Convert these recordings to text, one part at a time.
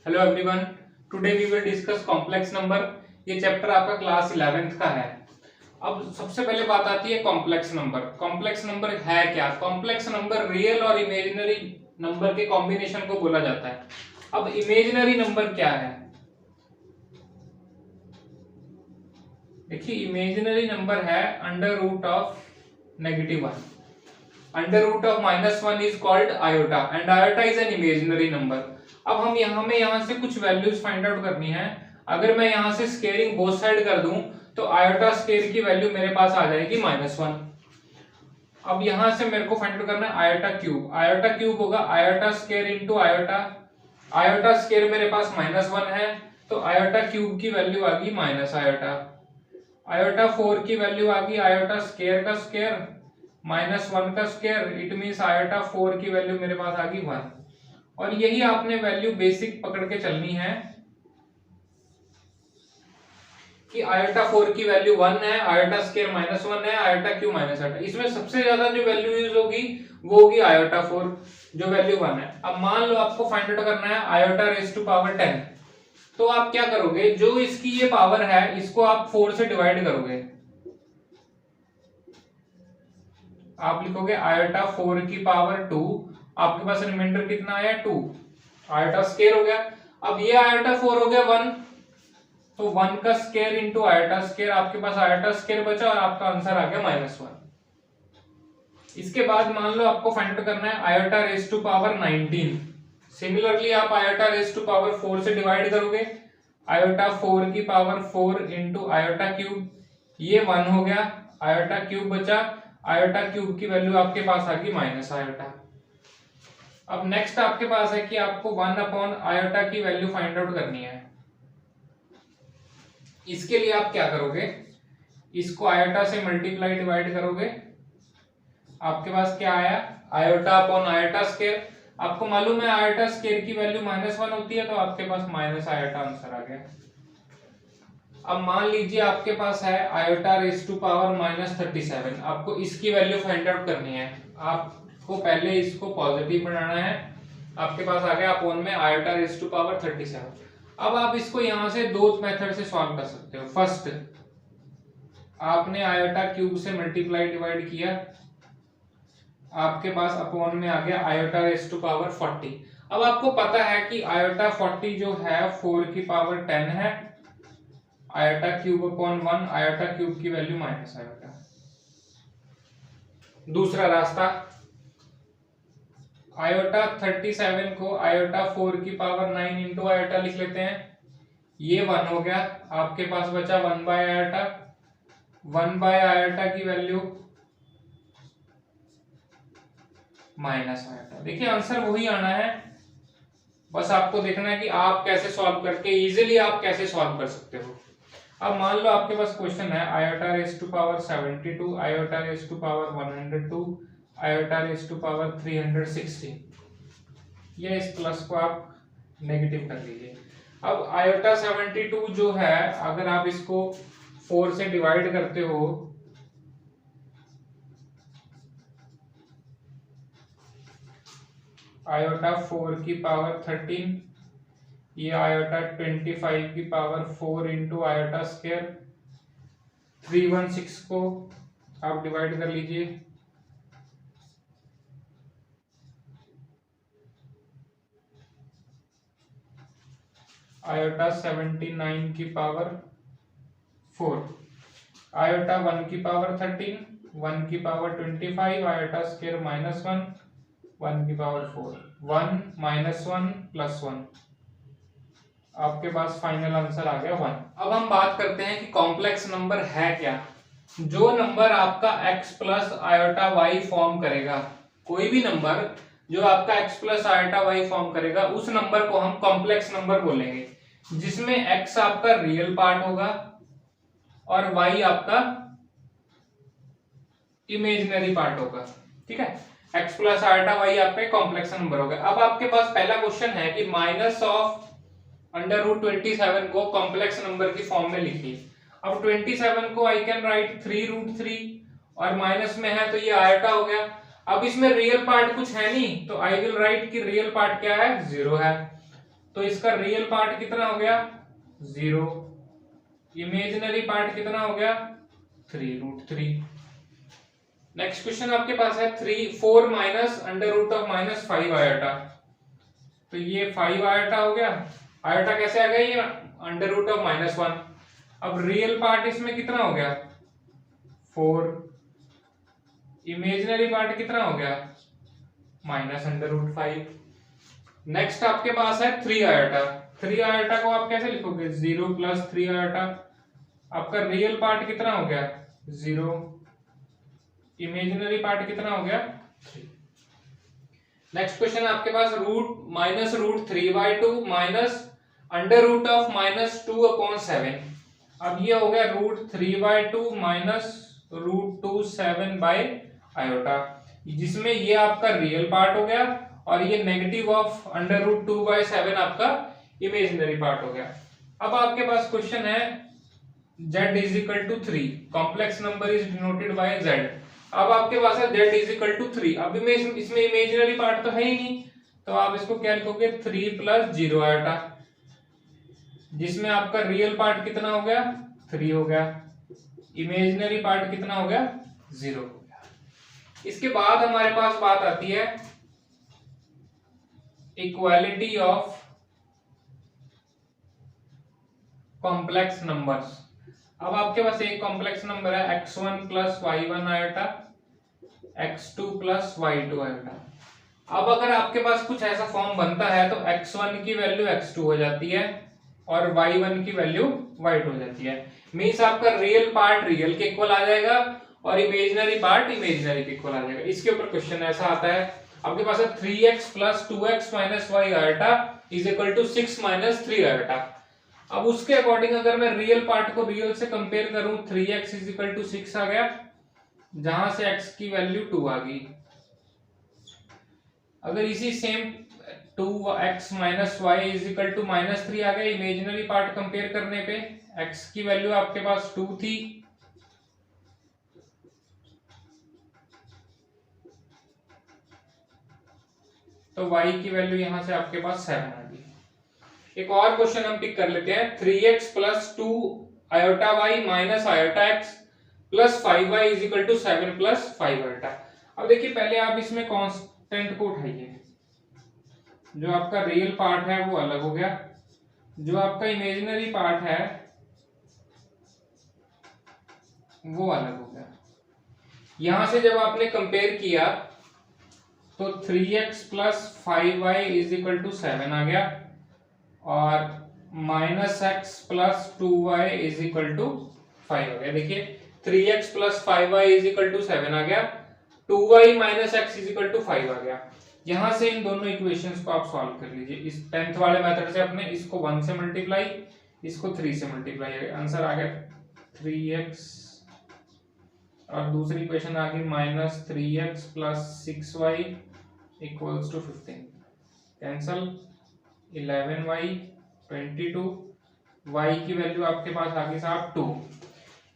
Hello everyone, today we will discuss complex number. ये chapter आपका class 11th का है। अब सबसे पहले बात आती है कॉम्प्लेक्स नंबर। कॉम्प्लेक्स नंबर है क्या? कॉम्प्लेक्स नंबर रियल और इमेजिनरी नंबर के कॉम्बिनेशन को बोला जाता है। अब इमेजिनरी नंबर क्या है? देखिए, इमेजिनरी नंबर है under root of -1। Under root of -1 is called iota and iota is an imaginary number. अब हमें यहाँ से कुछ वैल्यूज फाइंड आउट करनी है। अगर मैं यहाँ से स्केयरिंग बोथ साइड कर दूं तो आयोटा स्केयर की वैल्यू मेरे पास आ जाएगी -1। अब यहाँ से मेरे को फाइंड आउट करना है आयोटा क्यूब। आयोटा क्यूब होगा iota square into iota. Iota square मेरे पास -1 है तो आयोटा क्यूब की वैल्यू आ गई माइनस आयोटा। आयोटा 4 की वैल्यू आ गई आयोटा स्केयर का स्केयर -1 का स्केयर। इट मीन्स आयोटा 4 की वैल्यू मेरे पास आ गई 1। और यही आपने वैल्यू बेसिक पकड़ के चलनी है कि आयोटा 4 की वैल्यू 1 है, आयोटा स्केयर -1 है, आयोटा क्यूब -8। इसमें सबसे ज्यादा जो वैल्यू यूज होगी वो होगी आयोटा 4 जो वैल्यू 1 है। अब मान लो आपको फाइंड आउट करना है आयोटा रेज़ टू पावर 10, तो आप क्या करोगे? जो इसकी ये पावर है इसको आप 4 से डिवाइड करोगे। आप लिखोगे आयोटा 4 की पावर 2। आपके पास रिमाइंडर कितना आया? 2। आयोटा स्केयर हो गया। अब ये आयोटा 4 हो गया 1, तो 1 का स्केयर इंटू आयोटा स्केयर। आपके पास आयोटा स्केयर बचा और आपका आंसर आ गया -1। इसके बाद मान लो आपको फाइंड आउट करना है iota raise to power 19। Similarly आप आयोटा रेज़ टू पावर 4 से डिवाइड करोगे। आयोटा 4 की पावर 4 इंटू आयोटा क्यूब, ये 1 हो गया, आयोटा क्यूब बचा। आयोटा क्यूब की वैल्यू आपके पास आ गई माइनस आयोटा। अब नेक्स्ट आपके पास है कि आपको 1 अपॉन आयोटा की वैल्यू फाइंड आउट करनी है। इसके लिए आप क्या करोगे? इसको आयोटा से मल्टीप्लाई डिवाइड करोगे। आपके पास क्या आया? Iota upon iota square. आपको मालूम है आयोटा स्केयर की वैल्यू -1 होती है, तो आपके पास माइनस आयोटा आंसर आ गया। अब मान लीजिए आपके पास है आयोटा रेज़ टू पावर -37। आपको इसकी वैल्यू फाइंड आउट करनी है। आपको पहले इसको पॉजिटिव बनाना है। आपके पास आ गया अपॉन में आयोटा रेज़ टू पावर 37। अब आप इसको यहां से दो मेथड से सॉल्व कर सकते हो। फर्स्ट, आपने आयोटा क्यूब से मल्टीप्लाई डिवाइड किया, आपके पास अपॉन में आ गया आयोटा रेज़ टू पावर 40। अब आपको पता है कि आयोटा 40 जो है 4 की पावर 10 है। Iota cube upon 1, iota cube की वैल्यू माइनस आयोटा। दूसरा रास्ता, आयोटा 37 को आयोटा 4 की पावर 9 इंटू आयोटा लिख लेते हैं। ये 1 हो गया, आपके पास बचा 1 बाय आयोटा। 1 बाय आयोटा की वैल्यू माइनस आयोटा। देखिए आंसर वही आना है, बस आपको देखना है कि आप कैसे सॉल्व करके इजीली आप कैसे सॉल्व कर सकते हो। अब मान लो आपके पास क्वेश्चन है iota raise to power 72, iota raise to power 102, iota raise to power 360। ये इस प्लस को आप नेगेटिव कर लीजिए। अब आयोटा 72 जो है, अगर आप इसको 4 से डिवाइड करते हो आयोटा 4 की पावर 13, ये आयोटा 25 की पावर 4 इंटू आयोटा स्केयर। 316 को आप डिवाइड कर लीजिए। आयोटा 79 की पावर 4, आयोटा 1 की पावर 13, 1 की पावर 25, आयोटा स्केयर -1, 1 की पावर 4, 1 -1 +1। आपके पास फाइनल आंसर आ गया 1। अब हम बात करते हैं कि कॉम्प्लेक्स नंबर है क्या। जो नंबर आपका x plus iota y form करेगा, कोई भी नंबर जो आपका x plus iota y form करेगा, उस नंबर को हम कॉम्प्लेक्स नंबर बोलेंगे, जिसमें x आपका रियल पार्ट होगा और y आपका इमेजिनरी पार्ट होगा। ठीक है, x प्लस आयोटा y आपका कॉम्प्लेक्स नंबर होगा। अब आपके पास पहला क्वेश्चन है कि -√27 को कॉम्प्लेक्स नंबर की फॉर्म में लिखिए। अब 27 को आई कैन राइट 3√3 और माइनस में है तो ये आयोटा हो गया। अब इसमें रियल पार्ट कुछ है नहीं, तो आई विल राइट कि रियल पार्ट क्या है? 0 है। तो इसका रियल पार्ट कितना हो गया 0, इमेजिनरी पार्ट कितना हो गया 3√3। नेक्स्ट क्वेश्चन आपके पास है 4 minus under root of -5 iota. तो ये 5 आयोटा हो गया, आयोटा कैसे आ गया, ये अंडर रूट ऑफ -1। अब रियल पार्ट इसमें कितना हो गया 4, इमेजिनरी पार्ट कितना हो गया -√5। नेक्स्ट आपके पास है 3 आयोटा। 3 आयोटा को आप कैसे लिखोगे 0 + 3 आयोटा। आपका रियल पार्ट कितना हो गया 0, इमेजिनरी पार्ट कितना हो गया 3। नेक्स्ट क्वेश्चन आपके पास -√3/2 माइनस अंडर रूट ऑफ -2/7। अब ये हो गया √3/2 माइनस √2/7/आयोटा, जिसमें ये आपका रियल पार्ट हो गया और ये नेगेटिव ऑफ अंडर √2/7 आपका इमेजिनरी पार्ट हो गया। अब आपके पास क्वेश्चन है z = 3, complex number is denoted by z। अब आपके पास है z = 3। अब इसमें इमेजिनरी पार्ट तो है ही नहीं, तो आप इसको क्या लिखोगे 3 + 0 आयोटा, जिसमें आपका रियल पार्ट कितना हो गया 3 हो गया, इमेजिनरी पार्ट कितना हो गया 0 हो गया। इसके बाद हमारे पास बात आती है इक्वालिटी ऑफ कॉम्प्लेक्स नंबर्स। अब आपके पास एक कॉम्प्लेक्स नंबर है x1 + y1 iota, x2 + y2 iota. अब अगर आपके पास कुछ ऐसा फॉर्म बनता है तो x1 की वैल्यू x2 हो जाती है और y1 की वैल्यू y2 हो जाती है। मींस आपका रियल पार्ट रियल के इक्वल आ जाएगा और इमेजिनरी पार्ट इमेजिनरी के इक्वल आ जाएगा। इसके ऊपर क्वेश्चन ऐसा आता है, आपके पास है 3x + 2x - y iota = 6 - 3 iota. अब उसके अकॉर्डिंग अगर मैं रियल पार्ट को रियल से कंपेयर करूं 3x = 6 आ गया, जहां से x की वैल्यू 2 आ गई। अगर इसी सेम 2x - y = -3 आ गया, इमेजिनरी पार्ट कंपेयर करने पे x की वैल्यू आपके पास 2 थी, तो y की वैल्यू यहां से आपके पास 7 आ गई। एक और क्वेश्चन हम पिक कर लेते हैं 3x + 2 iota y minus iota x + 5y = 7 + 5 iota. अब देखिए पहले आप इसमें कांस्टेंट को उठाइए, जो आपका रियल पार्ट है वो अलग हो गया, जो आपका इमेजिनरी पार्ट है वो अलग हो गया। यहां से जब आपने कंपेयर किया तो 3x + 5y = 7 आ गया और -x + 2y = 5 हो गया। देखिए 3x + 5y = 7 आ गया, 2y - x = 5 आ गया। यहां से इन दोनों इक्वेशंस को आप सॉल्व कर लीजिए। इस 10th वाले मेथड से अपने इसको 1 से मल्टीप्लाई, इसको 3 से मल्टीप्लाई, आंसर आ गया 3x और दूसरी इक्वेशन आ गई -3x + 6y = 15। Cancel 11y 22, y की वैल्यू आपके पास आ गई साहब 2।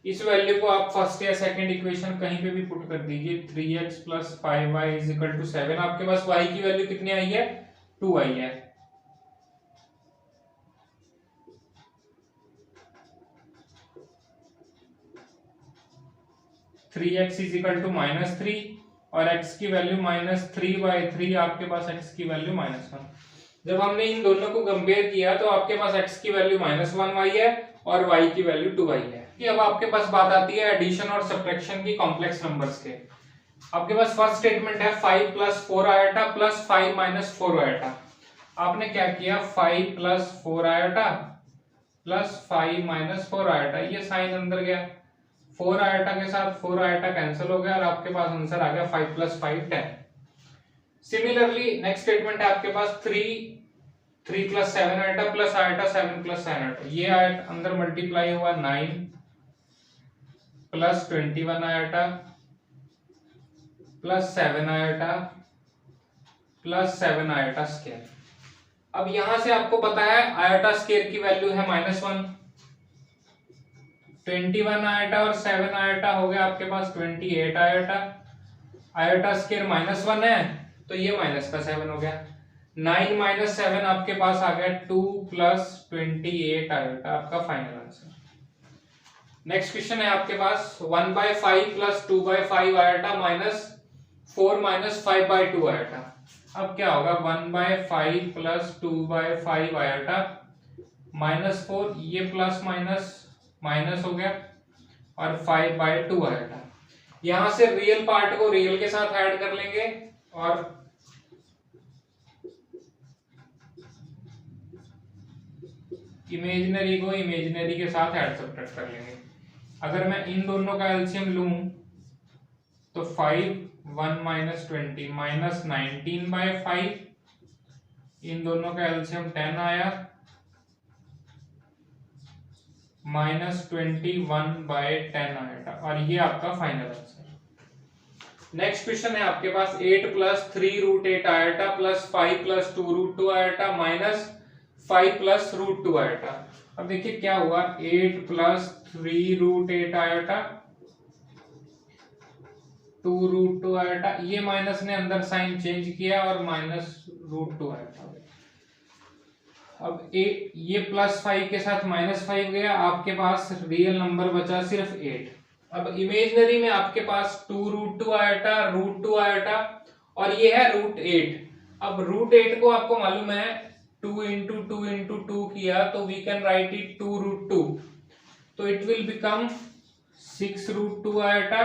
इस वैल्यू को आप फर्स्ट या सेकंड इक्वेशन कहीं पे भी पुट कर दीजिए, 3x + 5y = 7। आपके पास y की वैल्यू कितनी आई है 2 आई है। (3x = -3) और x की वैल्यू -3/3, आपके पास x की वैल्यू -1। जब हमने इन दोनों को कंपेयर किया तो आपके पास x की वैल्यू -1 आई है और y की वैल्यू 2 आई है। अब आपके पास बात आती है एडिशन और सब्ट्रैक्शन की कॉम्प्लेक्स नंबर्स के। आपके पास फर्स्ट स्टेटमेंट है 5 + 4 आयोटा + 5 - 4 आयोटा। आपने क्या किया 5 + 4 आयोटा + 5 - 4 आयोटा, ये साइन अंदर गया, 4 आयोटा के साथ 4 आयोटा कैंसिल हो गया और आपके पास आंसर आ गया 5 + 5 10। सिमिलरली नेक्स्ट स्टेटमेंट है आपके पास 3 + 7 आयोटा + आयोटा 7 + 7 आयोटा, ये आयोटा अंदर मल्टीप्लाई हुआ 9 + 21 आयोटा + 7 आयोटा + 7 आयोटा स्क्वायर। अब यहां से आपको पता है आयोटा स्क्वायर की वैल्यू है -1, 21 आयोटा और 7 आयोटा हो गया आपके पास 28 आयोटा। आयोटा स्क्वायर -1 है तो ये -7 हो गया। 9 माइनस 7 आपके पास आ गया 2 प्लस 28 आयोटा, आपका फाइनल आंसर। नेक्स्ट क्वेश्चन है आपके पास 1/5 plus 2/5 iota minus 4 minus 5/2 iota. अब क्या होगा 1/5 प्लस 2/5 आयोटा माइनस 4, ये प्लस माइनस माइनस हो गया, और 5/2 आयोटा। यहां से रियल पार्ट को रियल के साथ ऐड कर लेंगे और इमेजिनरी को इमेजिनरी के साथ ऐड सब्ट्रैक्ट कर लेंगे। अगर मैं इन दोनों का एलसीएम लूं तो 5 1 माइनस 20 माइनस 19/5, इन दोनों का एलसीएम 10 आया, माइनस 21/10 आएगा, और ये आपका फाइनल आंसर। नेक्स्ट क्वेश्चन है आपके पास 8 plus 3 root 8 iota plus 5 plus 2 root 2 iota minus 5 plus root 2 iota. अब देखिए क्या हुआ 8 plus 3 root 8 iota 2 root 2 iota, ये माइनस ने अंदर साइन चेंज किया और माइनस रूट 2 आयोटा। अब ये प्लस 5 के साथ माइनस 5 गया, आपके पास रियल नंबर बचा सिर्फ 8। अब इमेजिनरी में आपके पास 2 रूट 2 आयोटा रूट 2 आयोटा और ये है रूट 8। अब रूट 8 को आपको मालूम है 2 इंटू 2 इंटू 2 किया तो we can write it 2 root 2, तो it will become 6 root 2 iota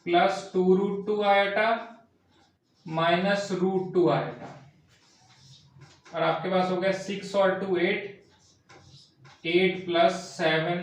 plus 2 root 2 iota minus root 2 iota, और आपके पास हो गया 6 और 2 8, 8 प्लस 7